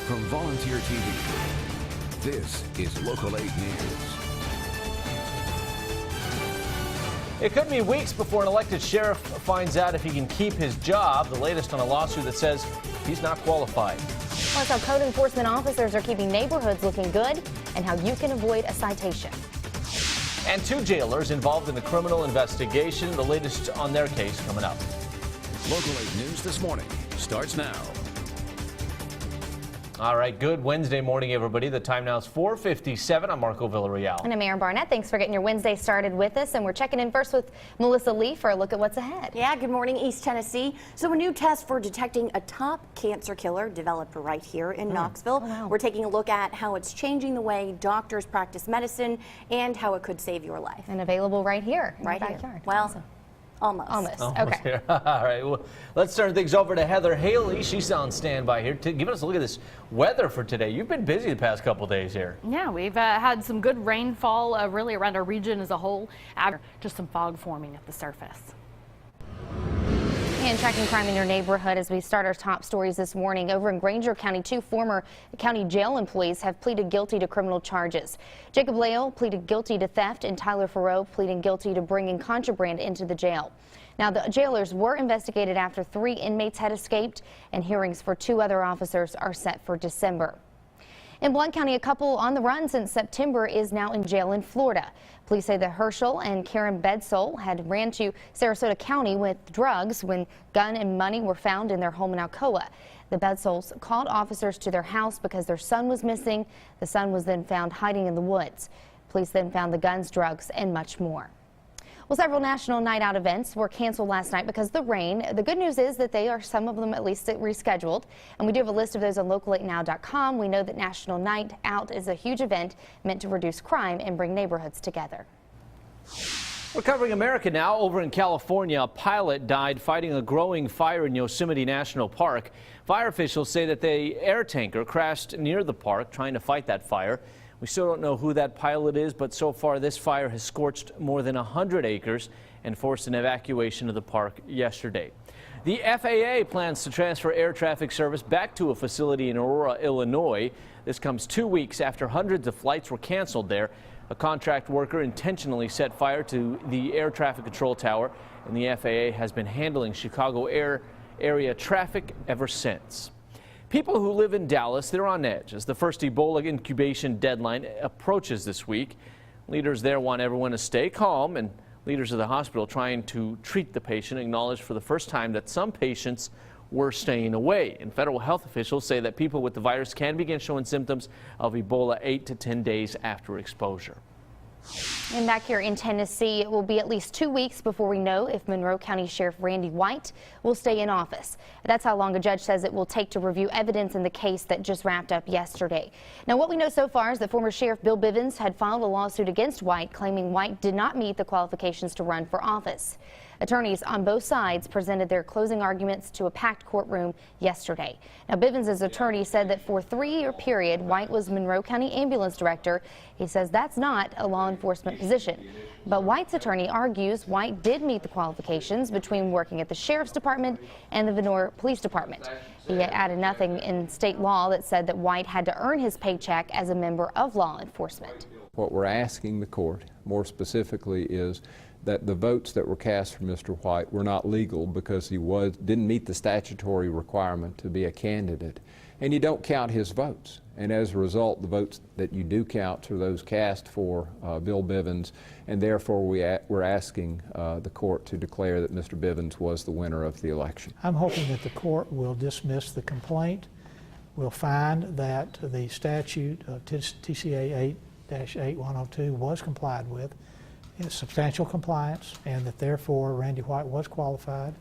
From Volunteer TV, this is Local 8 News. It could be weeks before an elected sheriff finds out if he can keep his job. The latest on a lawsuit that says he's not qualified. Plus, how code enforcement officers are keeping neighborhoods looking good and how you can avoid a citation. And 2 jailers involved in the criminal investigation. The latest on their case coming up. Local 8 News this morning starts now. All right, good Wednesday morning, everybody. The time now is 4:57. I'm Marco Villarreal. And I'm Aaron Barnett. Thanks for getting your Wednesday started with us. And we're checking in first with Melissa Lee for a look at what's ahead. Yeah, good morning, East Tennessee. So a new test for detecting a top cancer killer developed right here in Knoxville. Oh, wow. We're taking a look at how it's changing the way doctors practice medicine and how it could save your life. And available right here in Right your here. backyard. Well, Awesome. almost. Okay. Here. All right, well, let's turn things over to Heather Haley. She's on standby here to give us a look at this weather for today. You've been busy the past couple days here. Yeah, we've had some good rainfall really around our region as a whole. Just some fog forming at the surface. And tracking crime in your neighborhood as we start our top stories this morning. Over in Granger County, 2 former county jail employees have pleaded guilty to criminal charges. Jacob Lael pleaded guilty to theft and Tyler Farrow pleading guilty to bringing contraband into the jail. Now, the jailers were investigated after 3 inmates had escaped, and hearings for 2 other officers are set for December. In Blount County, a couple on the run since September is now in jail in Florida. Police say that Herschel and Karen Bedsole had ran to Sarasota County with drugs when gun and money were found in their home in Alcoa. The Bedsoles called officers to their house because their son was missing. The son was then found hiding in the woods. Police then found the guns, drugs, and much more. Well, several national night out events were canceled last night because of the rain. The good news is that they are, some of them at least, rescheduled. And we do have a list of those on local8now.com. We know that National Night Out is a huge event meant to reduce crime and bring neighborhoods together. We're covering America now. Over in California, a pilot died fighting a growing fire in Yosemite National Park. Fire officials say that the air tanker crashed near the park trying to fight that fire. We still don't know who that pilot is, but so far this fire has scorched more than 100 acres and forced an evacuation of the park yesterday. The FAA plans to transfer air traffic service back to a facility in Aurora, Illinois. This comes 2 weeks after hundreds of flights were canceled there. A contract worker intentionally set fire to the air traffic control tower, and the FAA has been handling Chicago area traffic ever since. People who live in Dallas, they're on edge as the first Ebola incubation deadline approaches this week. Leaders there want everyone to stay calm, and leaders of the hospital trying to treat the patient acknowledged for the first time that some patients were staying away. And federal health officials say that people with the virus can begin showing symptoms of Ebola 8 to 10 days after exposure. And back here in Tennessee, it will be at least 2 weeks before we know if Monroe County Sheriff Randy White will stay in office. That's how long a judge says it will take to review evidence in the case that just wrapped up yesterday. Now, what we know so far is that former Sheriff Bill Bivens had filed a lawsuit against White, claiming White did not meet the qualifications to run for office. Attorneys on both sides presented their closing arguments to a packed courtroom yesterday. Now, Bivens' attorney said that for a 3-year period, White was Monroe County ambulance director. He says that's not a law enforcement position. But White's attorney argues White did meet the qualifications between working at the Sheriff's Department and the Vonore Police Department. He added nothing in state law that said that White had to earn his paycheck as a member of law enforcement. What we're asking the court, more specifically, is that the votes that were cast for Mr. White were not legal because he didn't meet the statutory requirement to be a candidate, and you don't count his votes. And as a result, the votes that you do count are those cast for Bill Bivens, and therefore we're asking the court to declare that Mr. Bivens was the winner of the election. I'm hoping that the court will dismiss the complaint, will find that the statute of TCA 8-8102 was complied with, in substantial compliance, and that therefore Randy White was qualified.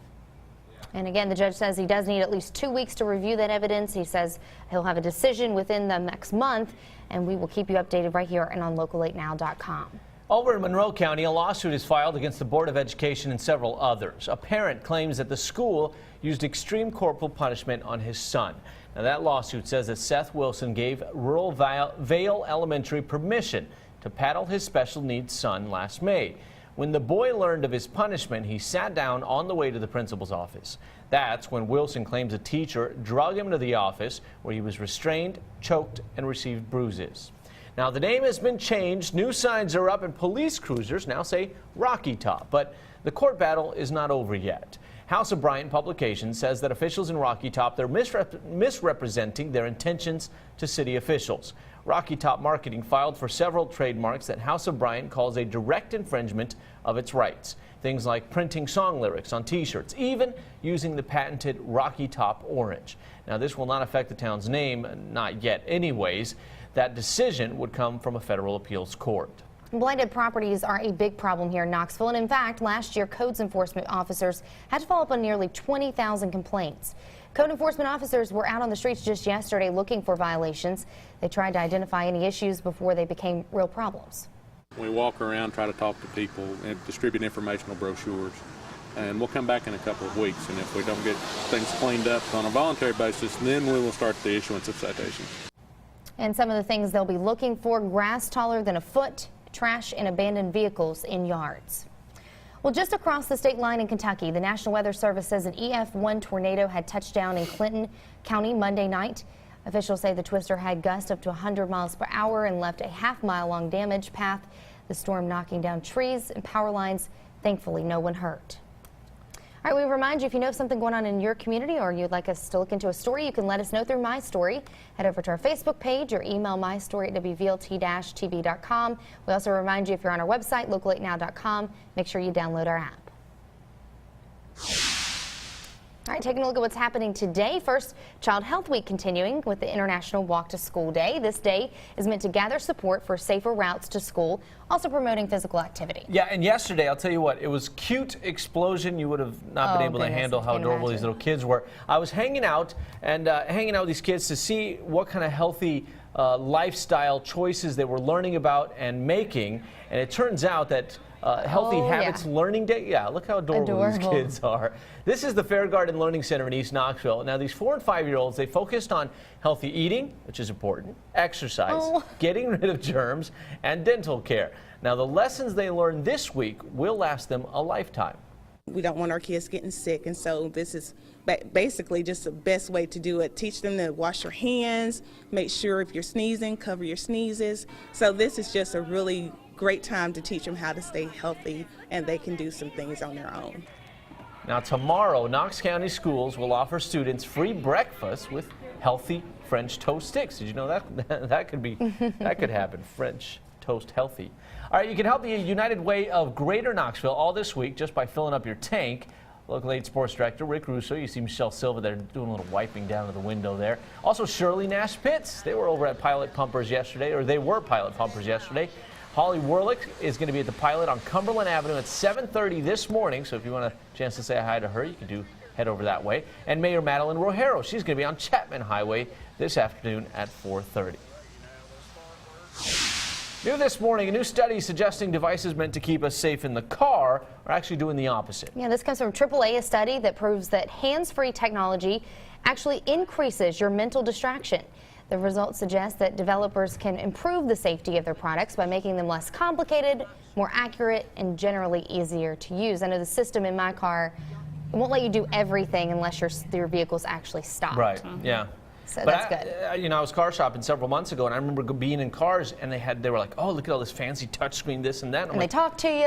And again, the judge says he does need at least 2 weeks to review that evidence. He says he'll have a decision within the next month, and we will keep you updated right here and on local8now.com. Over in Monroe County, a lawsuit is filed against the Board of Education and several others. A parent claims that the school used extreme corporal punishment on his son. Now, that lawsuit says that Seth Wilson gave rural Vale Elementary permission to paddle his special needs son last May. When the boy learned of his punishment, he sat down on the way to the principal's office. That's when Wilson claims a teacher drug him to the office where he was restrained, choked, and received bruises. Now, the name has been changed. New signs are up, and police cruisers now say Rocky Top. But the court battle is not over yet. House of Bryant Publications says that officials in Rocky Top, they're misrepresenting their intentions to city officials. Rocky Top Marketing filed for several trademarks that House of Bryant calls a direct infringement of its rights. Things like printing song lyrics on T-shirts, even using the patented Rocky Top orange. Now, this will not affect the town's name, not yet anyways. That decision would come from a federal appeals court. Blighted properties are a big problem here in Knoxville, and in fact, last year codes enforcement officers had to follow up on nearly 20,000 complaints. Code enforcement officers were out on the streets just yesterday looking for violations. They tried to identify any issues before they became real problems. We walk around, try to talk to people, and distribute informational brochures, and we'll come back in a couple of weeks, and if we don't get things cleaned up on a voluntary basis, then we will start the issuance of citations. And some of the things they'll be looking for: grass taller than a foot, trash and abandoned vehicles in yards. Well, just across the state line in Kentucky, the National Weather Service says an EF1 tornado had touched down in Clinton County Monday night. Officials say the twister had gusts up to 100 miles per hour and left a half-mile-long damage path. The storm knocking down trees and power lines. Thankfully, no one hurt. All right, we remind you, if you know something going on in your community or you'd like us to look into a story, you can let us know through My Story. Head over to our Facebook page or email mystory@wvlt-tv.com. We also remind you, if you're on our website, local8now.com, make sure you download our app. All right, taking a look at what's happening today. First, Child Health Week continuing with the International Walk to School Day. This day is meant to gather support for safer routes to school, also promoting physical activity. Yeah, and yesterday, I'll tell you what, it was cute explosion. You would have not been able to handle how adorable these little kids were. I was hanging out with these kids to see what kind of healthy lifestyle choices they were learning about and making, and it turns out that Healthy Habits Learning Day. Yeah, look how adorable these kids are. This is the Fair Garden Learning Center in East Knoxville. Now, these 4- and 5-year-olds, they focused on healthy eating, which is important, exercise, getting rid of germs, and dental care. Now, the lessons they learned this week will last them a lifetime. We don't want our kids getting sick, and so this is basically just the best way to do it. Teach them to wash your hands, make sure if you're sneezing, cover your sneezes. So this is just a really great time to teach them how to stay healthy, and they can do some things on their own. Now, tomorrow, Knox County schools will offer students free breakfast with healthy French toast sticks. Did you know that that could happen? French toast healthy. All right, you can help the United Way of Greater Knoxville all this week just by filling up your tank. Local 8 Sports Director Rick Russo. You see Michelle Silva there doing a little wiping down of the window there. Also, Shirley Nash Pitts. They were over at Pilot Pumpers yesterday, or they were Pilot Pumpers yesterday. Holly Warlick is going to be at the Pilot on Cumberland Avenue at 7:30 this morning. So if you want a chance to say hi to her, you can head over that way. And Mayor Madeline Rojero, she's going to be on Chapman Highway this afternoon at 4:30. New this morning, a new study suggesting devices meant to keep us safe in the car are actually doing the opposite. Yeah, this comes from AAA, a study that proves that hands-free technology actually increases your mental distraction. The results suggest that developers can improve the safety of their products by making them less complicated, more accurate, and generally easier to use. I know the system in my car, it won't let you do everything unless your vehicle's actually stopped. Right, yeah. So that's good. I was car shopping several months ago, and I remember being in cars, and they were like, "Oh, look at all this fancy touchscreen, this and that." And they talk to you.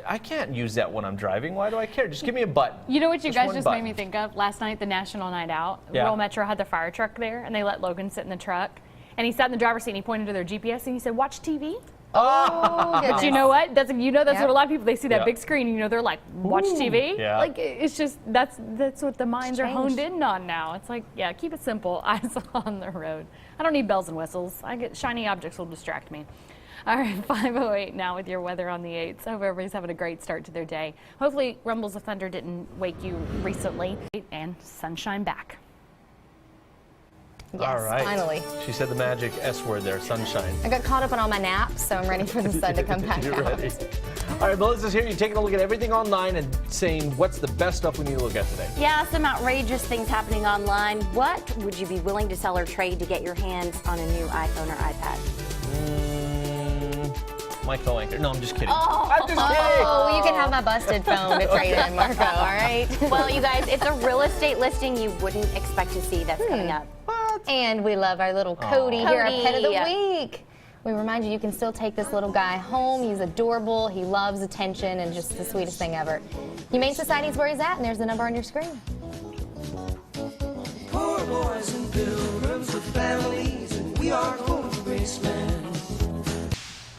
I can't use that when I'm driving. Why do I care? Just give me a button. You know what you guys just made me think of? Last night, the National Night Out. Yeah. Rural Metro had their fire truck there, and they let Logan sit in the truck. And he sat in the driver's seat, and he pointed to their GPS, and he said, "Watch TV." Oh, but you know what? That's what a lot of people, they see that big screen, and they're like, watch TV. Yeah. Like, it's just, that's what the minds are honed in on now. It's like, yeah, keep it simple, eyes on the road. I don't need bells and whistles. Shiny objects will distract me. All right, 5:08 now with your weather on the 8th. I hope everybody's having a great start to their day. Hopefully rumbles of thunder didn't wake you recently. And sunshine back. Yes, all right. Finally. She said the magic S word there, sunshine. I got caught up on all my naps, so I'm ready for the sun to come back You're out. ready. All right, Melissa's here. You're taking a look at everything online and saying what's the best stuff we need to look at today. Yeah, some outrageous things happening online. What would you be willing to sell or trade to get your hands on a new iPhone or iPad? my co-anchor. No, I'm just kidding. Oh, I'm just kidding. Oh, you can have my busted phone to trade in, Marco, all right? Well, you guys, it's a real estate listing you wouldn't expect to see that's coming up. And we love our little Cody here, our pet of the Cody. week. We remind you can still take this little guy home. He's adorable, he loves attention, and just the sweetest thing ever. Humane Society's where he's at, and there's the number on your screen. Poor boys and pilgrims with families, and we are going to Graceland.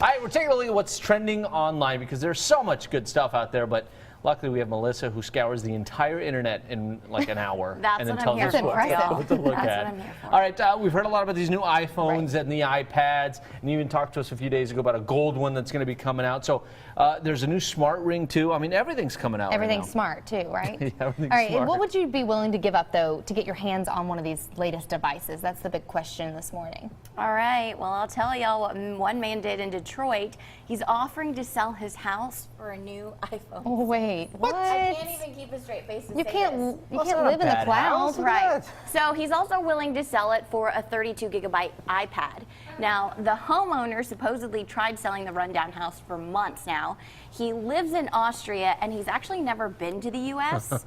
All right, we're taking a look at what's trending online because there's so much good stuff out there, but luckily we have Melissa who scours the entire internet in like an hour. That's and then what tells I'm us here for, what y'all. to look That's at. what I'm here for. All right, we've heard a lot about these new iPhones and the iPads, and you even talked to us a few days ago about a gold one that's going to be coming out. So there's a new smart ring too. I mean, everything's coming out Everything's right now. smart too, right? Yeah, everything's all right, smart. what would you be willing to give up though to get your hands on one of these latest devices? That's the big question this morning. All right, well, I'll tell y'all what one man did in Detroit. He's offering to sell his house for a new iPhone. Oh wait, what? I can't even keep a straight face and You say can't this. you can't live in the clouds. Right. So he's also willing to sell it for a 32-gigabyte iPad. Now, the homeowner supposedly tried selling the rundown house for months now. He lives in Austria, and he's actually never been to the U.S.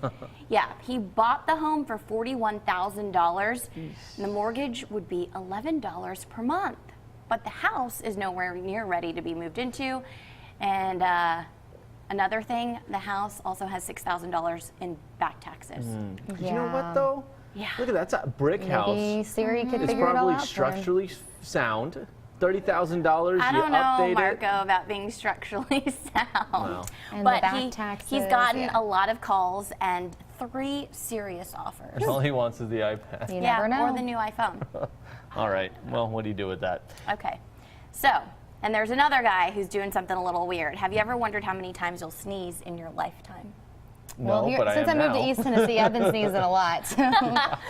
Yeah, he bought the home for $41,000, and the mortgage would be $11 per month. But the house is nowhere near ready to be moved into, and another thing, the house also has $6,000 in back taxes. You know what though? Yeah. Look at that. It's a brick house. Maybe Siri could It's figure it all probably out for him. structurally sound. $30,000. I don't you know, update Marco, about being structurally sound. Wow. And the But back taxes, he's gotten yeah. a lot of calls and 3 serious offers. All he wants is the iPad. You Yeah, never know. or the new iPhone. All right. Well, what do you do with that? Okay, so, and there's another guy who's doing something a little weird. Have you ever wondered how many times you'll sneeze in your lifetime? Well, No, here, but since I I am moved now. to East Tennessee, I've been sneezing a lot. So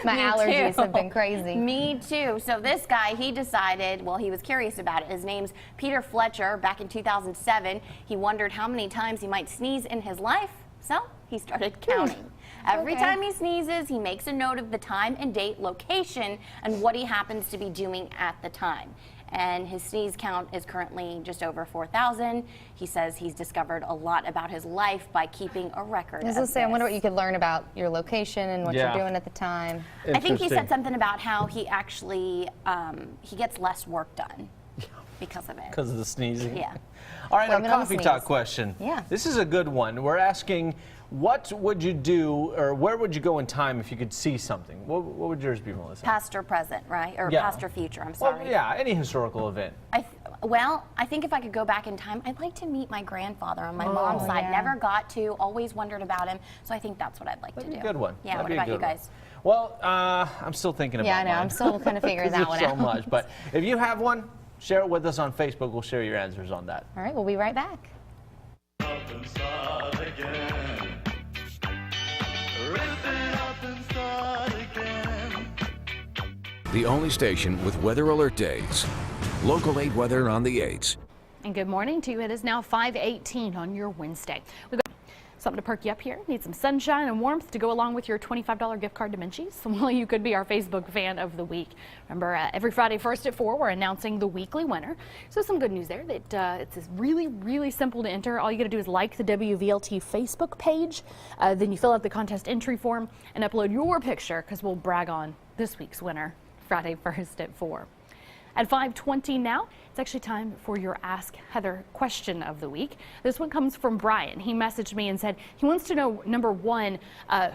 my Me allergies too. have been crazy. Me too. So this guy, he decided, well, he was curious about it. His name's Peter Fletcher. Back in 2007, he wondered how many times he might sneeze in his life. So he started counting. Every Okay. time he sneezes, he makes a note of the time and date, location, and what he happens to be doing at the time. And his sneeze count is currently just over 4,000. He says he's discovered a lot about his life by keeping a record. I was of gonna say, I wonder what this. you could learn about your location and what Yeah. you're doing at the time. I think he Interesting. said something about how he actually he gets less work done because of it. Because of the sneezing. Yeah. All right, Blame our it on the coffee sneeze. talk question. Yeah. This is a good one. We're asking, what would you do, or where would you go in time if you could see something? What would yours be, Melissa? Past or present, right? Or Yeah. past or future, I'm Well, sorry. yeah, any historical event. I think if I could go back in time, I'd like to meet my grandfather on my mom's side. yeah. Never got to, always wondered about him. So I think that's what I'd like That'd to be do. a good one. Yeah, That'd what be a about you good one. guys? Well, I'm still thinking about Yeah, I know. mine. I'm still kind of figuring 'Cause that one there's out. so much. But if you have one, share it with us on Facebook. We'll share your answers on that. All right, we'll be right back. The only station with weather alert days. Local 8 weather on the 8s. And good morning to you. It is now 5:18 on your Wednesday. We've got something to perk you up here. Need some sunshine and warmth to go along with your $25 gift card to Minchie's. Well, you could be our Facebook fan of the week. Remember, every Friday first at 4, we're announcing the weekly winner. So some good news there that it's really, really simple to enter. All you got to do is like the WVLT Facebook page. Then you fill out the contest entry form and upload your picture because we'll brag on this week's winner Friday first at 4. At 5:20 now, it's actually time for your Ask Heather question of the week. This one comes from Brian. He messaged me and said he wants to know, number one,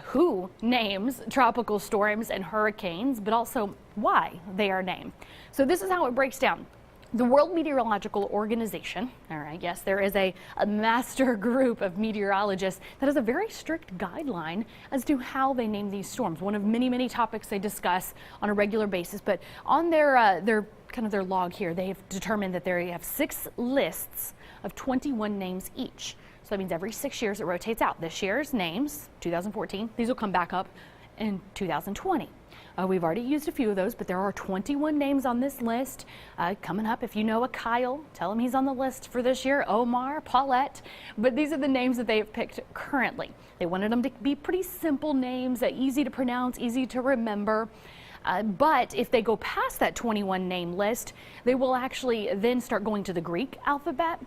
who names tropical storms and hurricanes, but also why they are named. So this is how it breaks down. The World Meteorological Organization, all right, yes, there is a master group of meteorologists that has a very strict guideline as to how they name these storms. One of many, many topics they discuss on a regular basis, but on their log here, they have determined that they have 6 lists of 21 names each. So that means every 6 years it rotates out. This year's names, 2014, these will come back up in 2020. We've already used a few of those, but there are 21 names on this list coming up. If you know a Kyle, tell him he's on the list for this year. Omar, Paulette, but these are the names that they have picked currently. They wanted them to be pretty simple names, easy to pronounce, easy to remember. But if they go past that 21 name list, they will actually then start going to the Greek alphabet.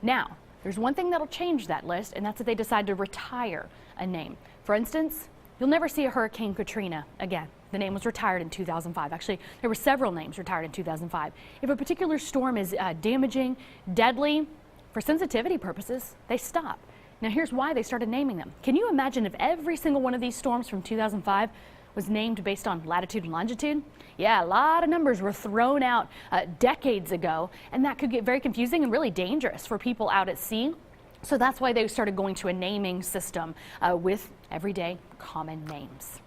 Now, there's one thing that'll change that list, and that's if they decide to retire a name. For instance, you'll never see a Hurricane Katrina again. The name was retired in 2005. Actually, there were several names retired in 2005. If a particular storm is damaging, deadly, for sensitivity purposes, they stop. Now, here's why they started naming them. Can you imagine if every single one of these storms from 2005 was named based on latitude and longitude? Yeah, a lot of numbers were thrown out decades ago, and that could get very confusing and really dangerous for people out at sea. So that's why they started going to a naming system with everyday common names.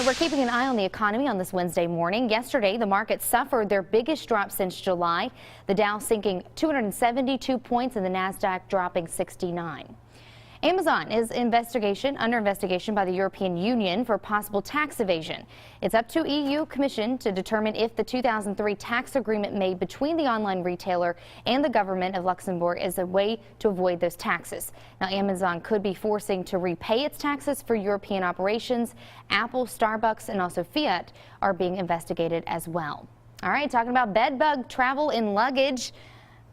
We're keeping an eye on the economy on this Wednesday morning. Yesterday, the market suffered their biggest drop since July. The Dow sinking 272 points and the Nasdaq dropping 69. Amazon is under investigation by the European Union for possible tax evasion. It's up to EU Commission to determine if the 2003 tax agreement made between the online retailer and the government of Luxembourg is a way to avoid those taxes. Now, Amazon could be forcing to repay its taxes for European operations. Apple, Starbucks, and also Fiat are being investigated as well. All right, talking about bed bug travel in luggage.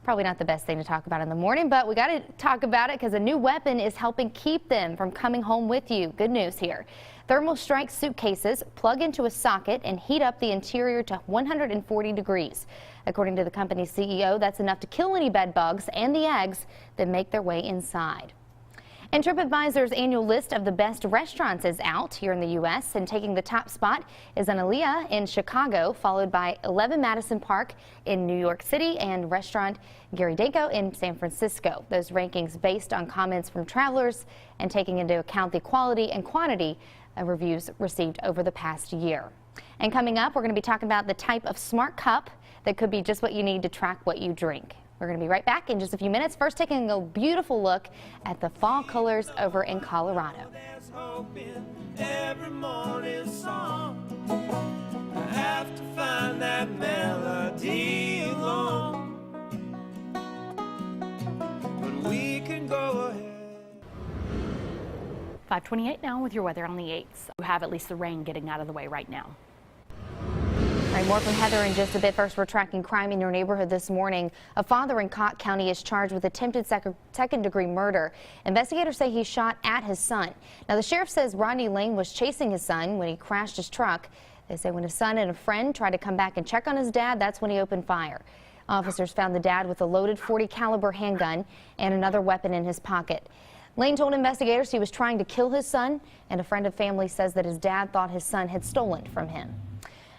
Probably not the best thing to talk about in the morning, but we got to talk about it because a new weapon is helping keep them from coming home with you. Good news here. Thermal strike suitcases plug into a socket and heat up the interior to 140 degrees. According to the company's CEO, that's enough to kill any bed bugs and the eggs that make their way inside. And TripAdvisor's annual list of the best restaurants is out here in the U.S. and taking the top spot is Analia in Chicago, followed by 11 Madison Park in New York City and restaurant Ghirardelli in San Francisco. Those rankings based on comments from travelers and taking into account the quality and quantity of reviews received over the past year. And coming up, we're going to be talking about the type of smart cup that could be just what you need to track what you drink. We're going to be right back in just a few minutes. First, taking a beautiful look at the fall colors over in Colorado. Every morning song, I have to find that melody alone. But we can go ahead. 5:28 now with your weather on the 8th. You have at least the rain getting out of the way right now. All right, more from Heather in just a bit. First, we're tracking crime in your neighborhood this morning. A father in Cott County is charged with attempted second-degree murder. Investigators say he shot at his son. Now, the sheriff says Rodney Lane was chasing his son when he crashed his truck. They say when his son and a friend tried to come back and check on his dad, that's when he opened fire. Officers found the dad with a loaded .40 caliber handgun and another weapon in his pocket. Lane told investigators he was trying to kill his son, and a friend of family says that his dad thought his son had stolen from him.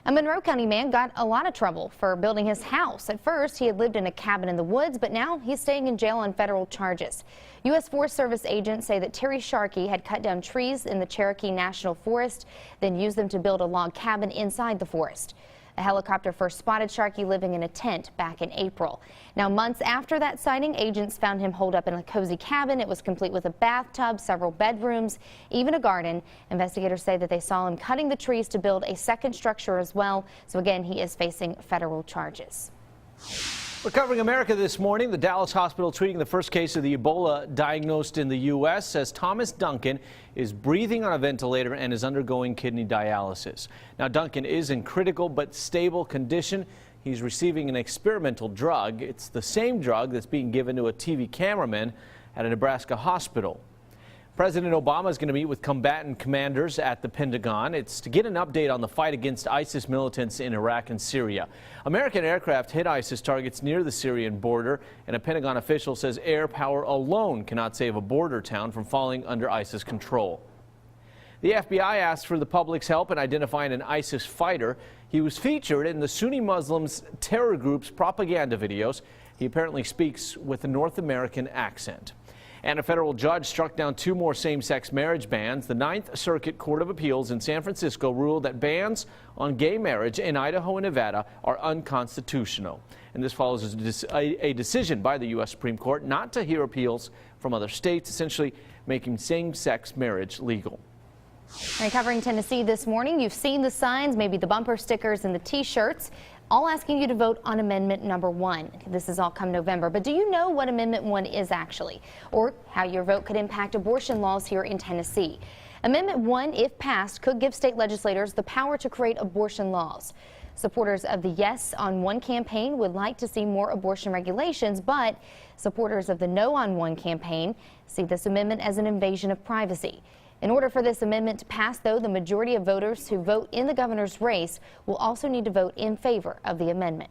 A Monroe County man got a lot of trouble for building his house. At first, he had lived in a cabin in the woods, but now he's staying in jail on federal charges. U.S. Forest Service agents say that Terry Sharkey had cut down trees in the Cherokee National Forest, then used them to build a log cabin inside the forest. A helicopter first spotted Sharkey living in a tent back in April. Now, months after that sighting, agents found him holed up in a cozy cabin. It was complete with a bathtub, several bedrooms, even a garden. Investigators say that they saw him cutting the trees to build a second structure as well. So again, he is facing federal charges. We're covering America this morning. The Dallas hospital treating the first case of the Ebola diagnosed in the U.S. says Thomas Duncan is breathing on a ventilator and is undergoing kidney dialysis. Now, Duncan is in critical but stable condition. He's receiving an experimental drug. It's the same drug that's being given to a TV cameraman at a Nebraska hospital. President Obama is going to meet with combatant commanders at the Pentagon. It's to get an update on the fight against ISIS militants in Iraq and Syria. American aircraft hit ISIS targets near the Syrian border, and a Pentagon official says air power alone cannot save a border town from falling under ISIS control. The FBI asked for the public's help in identifying an ISIS fighter. He was featured in the Sunni Muslims terror group's propaganda videos. He apparently speaks with a North American accent. And a federal judge struck down 2 more same-sex marriage bans. The 9th Circuit Court of Appeals in San Francisco ruled that bans on gay marriage in Idaho and Nevada are unconstitutional. And this follows a decision by the U.S. Supreme Court not to hear appeals from other states, essentially making same-sex marriage legal. Right, covering Tennessee this morning, you've seen the signs, maybe the bumper stickers and the T-shirts. all asking you to vote on Amendment number 1. This is all come November, but do you know what Amendment 1 is actually, or how your vote could impact abortion laws here in Tennessee? Amendment 1, if passed, could give state legislators the power to create abortion laws. Supporters of the Yes on 1 campaign would like to see more abortion regulations, but supporters of the No on 1 campaign see this amendment as an invasion of privacy. In order for this amendment to pass, though, the majority of voters who vote in the governor's race will also need to vote in favor of the amendment.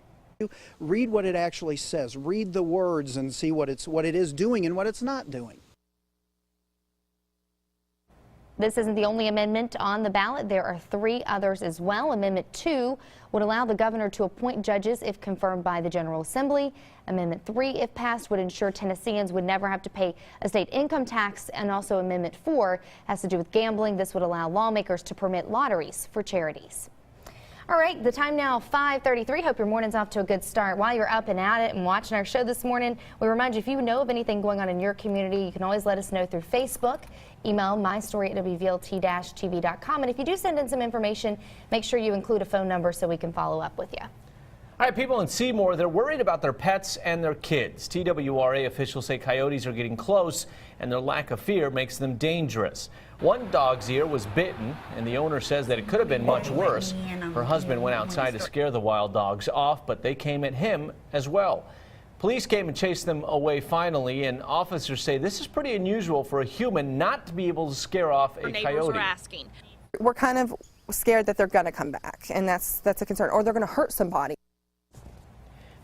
Read what it actually says. Read the words and see what it is doing and what it's not doing. This isn't the only amendment on the ballot. There are 3 others as well. Amendment 2 would allow the governor to appoint judges if confirmed by the General Assembly. Amendment 3, if passed, would ensure Tennesseans would never have to pay a state income tax. And also Amendment 4 has to do with gambling. This would allow lawmakers to permit lotteries for charities. All right, the time now, 5:33. Hope your morning's off to a good start. While you're up and at it and watching our show this morning, we remind you, if you know of anything going on in your community, you can always let us know through Facebook. Email mystory@wvlt-tv.com. And if you do send in some information, make sure you include a phone number so we can follow up with you. All right, people in Seymour, they're worried about their pets and their kids. TWRA officials say coyotes are getting close, and their lack of fear makes them dangerous. One dog's ear was bitten, and the owner says that it could have been much worse. Her husband went outside to scare the wild dogs off, but they came at him as well. Police came and chased them away finally, and officers say this is pretty unusual for a human not to be able to scare off a coyote. We're kind of scared that they're going to come back, and that's a concern, or they're going to hurt somebody.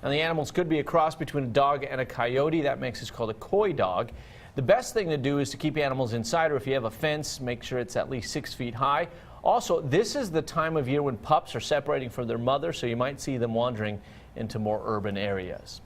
Now, the animals could be a cross between a dog and a coyote. That makes it called a coy dog. The best thing to do is to keep animals inside, or if you have a fence, make sure it's at least 6 feet high. Also, this is the time of year when pups are separating from their mother, so you might see them wandering into more urban areas.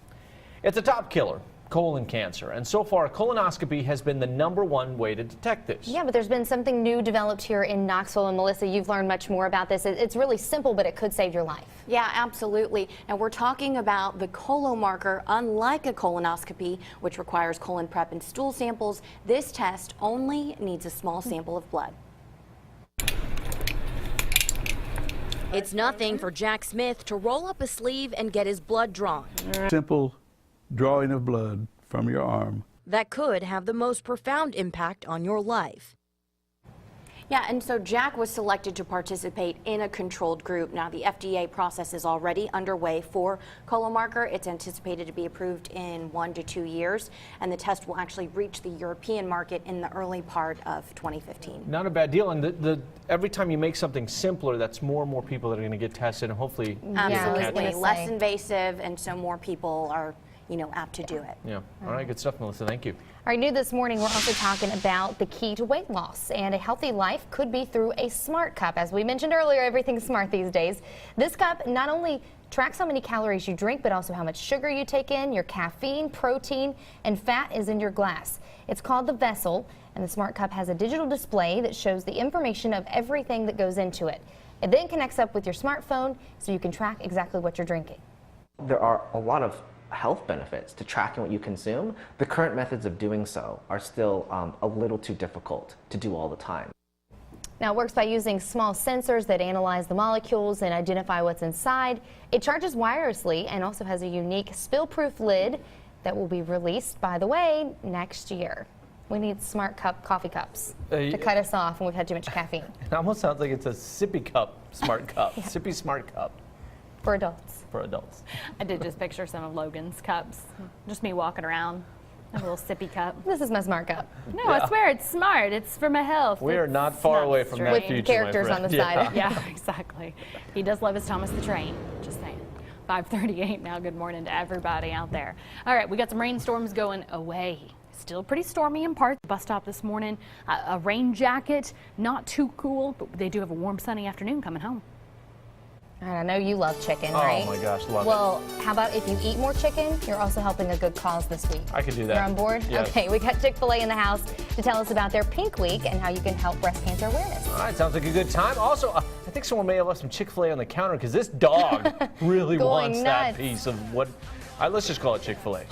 It's a top killer, colon cancer, and so far colonoscopy has been the #1 way to detect this. Yeah, but there's been something new developed here in Knoxville, and Melissa, you've learned much more about this. It's really simple, but it could save your life. Yeah, absolutely. And we're talking about the colomarker. Unlike a colonoscopy, which requires colon prep and stool samples, this test only needs a small sample of blood. It's nothing for Jack Smith to roll up a sleeve and get his blood drawn. Simple drawing of blood from your arm. That could have the most profound impact on your life. Yeah, and so Jack was selected to participate in a controlled group. Now, the FDA process is already underway for colomarker. It's anticipated to be approved in 1 to 2 years, and the test will actually reach the European market in the early part of 2015. Not a bad deal, and every time you make something simpler, that's more and more people that are going to get tested, and hopefully absolutely less invasive, and so more people are apt to do it. Yeah. All right, good stuff, Melissa. Thank you. All right, new this morning, we're also talking about the key to weight loss, and a healthy life could be through a smart cup. As we mentioned earlier, everything's smart these days. This cup not only tracks how many calories you drink, but also how much sugar you take in, your caffeine, protein, and fat is in your glass. It's called the Vessel, and the smart cup has a digital display that shows the information of everything that goes into it. It then connects up with your smartphone so you can track exactly what you're drinking. There are a lot of health benefits to tracking what you consume. The current methods of doing so are still a little too difficult to do all the time. Now, it works by using small sensors that analyze the molecules and identify what's inside. It charges wirelessly and also has a unique spill-proof lid that will be released, by the way, next year. We need smart coffee cups to cut us off when we've had too much caffeine. It almost sounds like it's a sippy cup, smart cup, yeah. Sippy smart cup. For adults. For adults. I did just picture some of Logan's cups. Just me walking around. A little sippy cup. This is my smart cup. No, yeah. I swear it's smart. It's for my health. We are not far away from that future, with characters on the side. Yeah, exactly. He does love his Thomas the Train. Just saying. 5:38 now. Good morning to everybody out there. All right, we got some rainstorms going away. Still pretty stormy in parts. Bus stop this morning. A rain jacket. Not too cool, but they do have a warm, sunny afternoon coming home. I know you love chicken, right? Oh my gosh, love it. Well, how about if you eat more chicken, you're also helping a good cause this week. I can do that. You're on board? Yes. Okay, we got Chick-fil-A in the house to tell us about their Pink Week and how you can help breast cancer awareness. All right, sounds like a good time. Also, I think someone may have left some Chick-fil-A on the counter because this dog really wants that piece of what... let's just call it Chick-fil-A.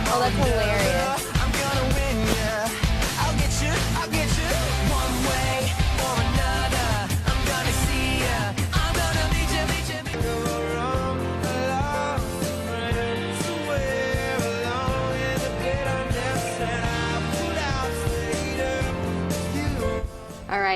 Oh, that's hilarious. I'm gonna win, yeah. I'll get you one way or another. I'm gonna see ya.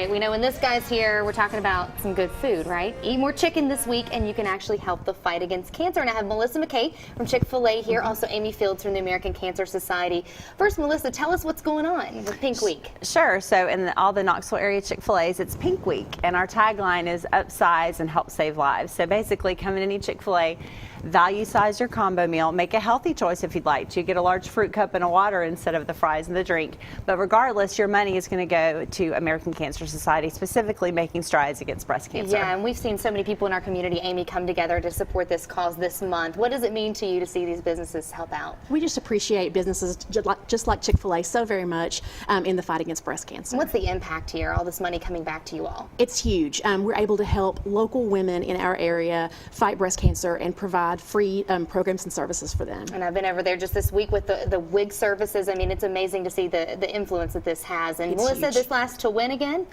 right. We know when this guy's here, we're talking about some good food, right? Eat more chicken this week, and you can actually help the fight against cancer. And I have Melissa McKay from Chick-fil-A here, also Amy Fields from the American Cancer Society. First, Melissa, tell us what's going on with Pink Week. Sure. So in all the Knoxville area Chick-fil-A's, it's Pink Week, and our tagline is upsize and help save lives. So basically, come in and eat Chick-fil-A, value size your combo meal, make a healthy choice if you'd like to. Get a large fruit cup and a water instead of the fries and the drink. But regardless, your money is going to go to American Cancer Society, specifically making strides against breast cancer. Yeah, and we've seen so many people in our community, Amy, come together to support this cause this month. What does it mean to you to see these businesses help out? We just appreciate businesses just like Chick-fil-A so very much in the fight against breast cancer. What's the impact here, all this money coming back to you all? It's huge. We're able to help local women in our area fight breast cancer and provide free programs and services for them. And I've been over there just this week with the wig services. I mean, it's amazing to see the influence that this has. And Melissa, huge. this lasts till when again?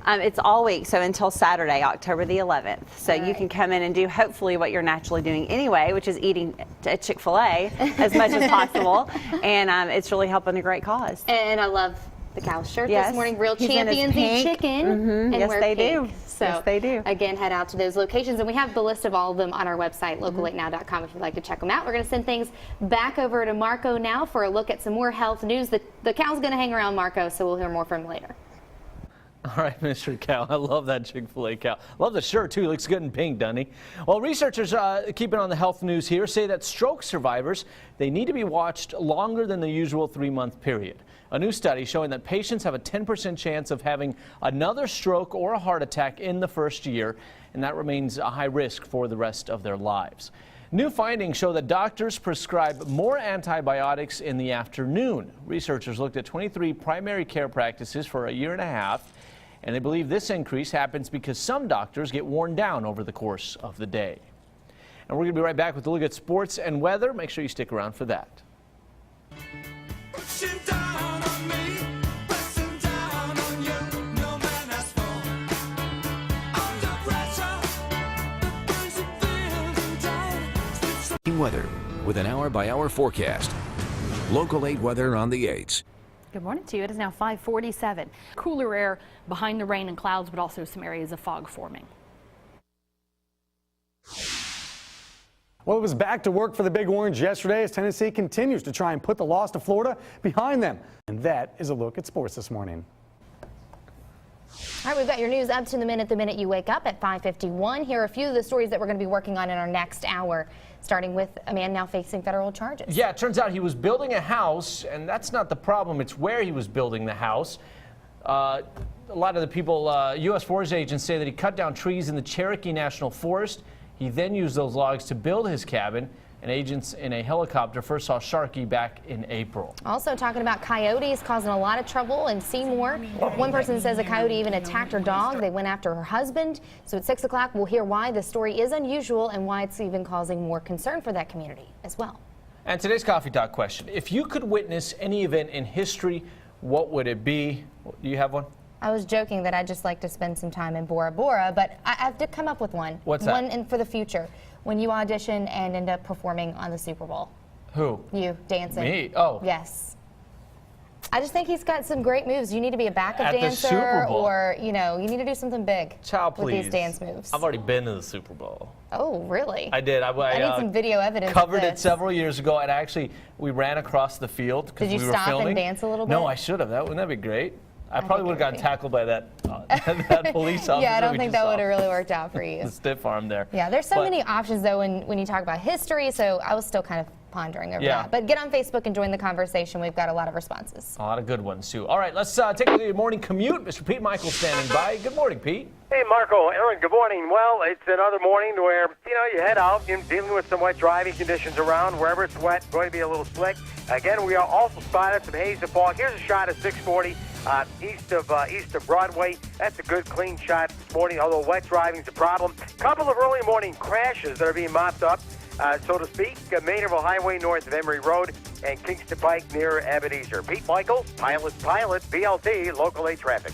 It's all week, so until Saturday, October the 11th. So you can come in and do hopefully what you're naturally doing anyway, which is eating at Chick-fil-A as much as possible. And it's really helping a great cause. And I love the Cal shirt Yes. this morning. Real He's in his champions eat pink. chicken and Yes, wear they pink. do. So Yes, they do. Again, head out to those locations, and we have the list of all of them on our website, local8now.com, if you'd like to check them out. We're going to send things back over to Marco now for a look at some more health news. The Cal's going to hang around Marco, so we'll hear more from him later. All right, Mr. Cal. I love that Chick-fil-A Cal. Love the shirt, too. Looks good in pink, doesn't he? Well, researchers keeping on the health news here say that stroke survivors, they need to be watched longer than the usual 3-month period. A new study showing that patients have a 10% chance of having another stroke or a heart attack in the first year, and that remains a high risk for the rest of their lives. New findings show that doctors prescribe more antibiotics in the afternoon. Researchers looked at 23 primary care practices for a year and a half, and they believe this increase happens because some doctors get worn down over the course of the day. And we're going to be right back with a look at sports and weather. Make sure you stick around for that. Weather with an hour-by-hour forecast. Local 8 weather on the 8s. Good morning to you. It is now 5:47. Cooler air behind the rain and clouds, but also some areas of fog forming. Well, it was back to work for the Big Orange yesterday as Tennessee continues to try and put the loss to Florida behind them. And that is a look at sports this morning. All right, we've got your news up to the minute you wake up at 5:51. Here are a few of the stories that we're going to be working on in our next hour, starting with a man now facing federal charges. Yeah, it turns out he was building a house, and that's not the problem. It's where he was building the house. A lot of the people, U.S. Forest agents say that he cut down trees in the Cherokee National Forest. He then used those logs to build his cabin, and agents in a helicopter first saw Sharkey back in April. Also talking about coyotes causing a lot of trouble in Seymour. One person says a coyote even attacked her dog. They went after her husband. So at 6 o'clock, we'll hear why this story is unusual and why it's even causing more concern for that community as well. And today's Coffee Talk question. If you could witness any event in history, what would it be? Do you have one? I was joking that I'd just like to spend some time in Bora Bora, but I have to come up with one. What's that? One for the future. When you audition and end up performing on the Super Bowl. Who? You, dancing. Me? Oh. Yes. I just think he's got some great moves. You need to be a backup At the dancer, Super Bowl. or, you know, you need to do something big Child, with please. these dance moves. I've already been to the Super Bowl. Oh, really? I did. I need some video evidence of covered it this. several years ago, and actually, we ran across the field because Did we you were stop filming. and dance a little bit? No, I should have. Wouldn't that be great? I probably would have gotten be. tackled by that police officer. Yeah, I don't we think just that saw. would have really worked out for you. The stiff arm there. Yeah, there's so But- many options, though, when you talk about history, so I was still kind of pondering over Yeah. that. But get on Facebook and join the conversation. We've got a lot of responses. A lot of good ones, too. All right, let's take a look at your morning commute. Mr. Pete Michael standing by. Good morning, Pete. Hey, Marco, Aaron, good morning. Well, it's another morning where, you head out, you're dealing with some wet driving conditions around. Wherever it's wet, going to be a little slick. Again, we are also spotted some haze and fog. Here's a shot at 640 east of Broadway. That's a good, clean shot this morning, although wet driving's a problem. Couple of early morning crashes that are being mopped up, so to speak. Maynardville Highway north of Emory Road and Kingston Pike near Ebenezer. Pete Michael, Pilot, BLT, Local 8 Traffic.